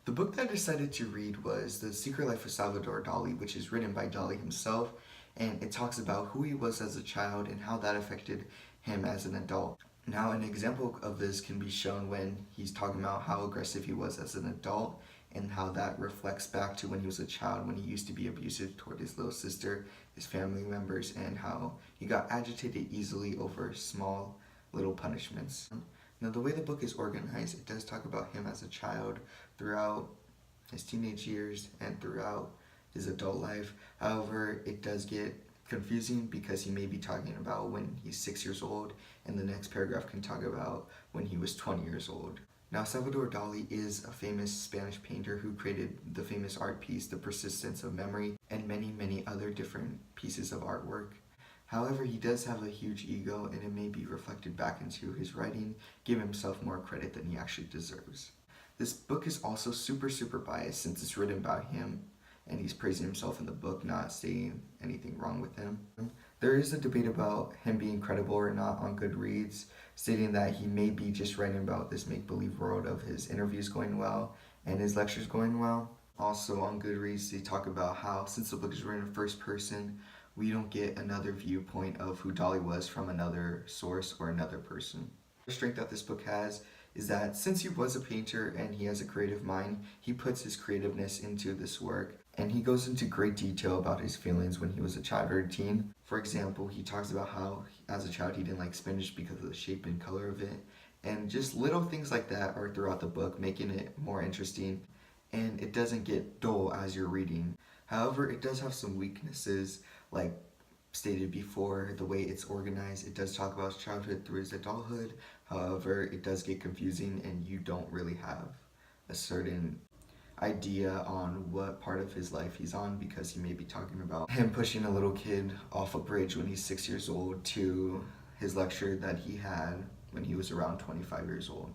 The book that I decided to read was The Secret Life of Salvador Dalí, which is written by Dalí himself, and it talks about who he was as a child and how that affected him as an adult. Now, an example of this can be shown when he's talking about how aggressive he was as an adult and how that reflects back to when he was a child, when he used to be abusive toward his little sister, his family members, and how he got agitated easily over small little punishments. Now, the way the book is organized, it does talk about him as a child throughout his teenage years and throughout his adult life. However, it does get confusing because he may be talking about when he's 6 years old, and the next paragraph can talk about when he was 20 years old. Now, Salvador Dali is a famous Spanish painter who created the famous art piece, The Persistence of Memory, and many other different pieces of artwork. However, he does have a huge ego, and it may be reflected back into his writing, give himself more credit than he actually deserves. This book is also super biased since it's written about him, and he's praising himself in the book, not stating anything wrong with him. There is a debate about him being credible or not on Goodreads, stating that he may be just writing about this make-believe world of his interviews going well and his lectures going well. Also on Goodreads, they talk about how since the book is written in first person, we don't get another viewpoint of who Dalí was from another source or another person. The strength that this book has is that since he was a painter and he has a creative mind, he puts his creativeness into this work, and he goes into great detail about his feelings when he was a child or a teen. For example, he talks about how as a child he didn't like spinach because of the shape and color of it, and just little things like that are throughout the book, making it more interesting, and it doesn't get dull as you're reading. However, it does have some weaknesses, like stated before, the way it's organized. It does talk about his childhood through his adulthood. However, it does get confusing and you don't really have a certain idea on what part of his life he's on, because he may be talking about him pushing a little kid off a bridge when he's 6 years old to his lecture that he had when he was around 25 years old.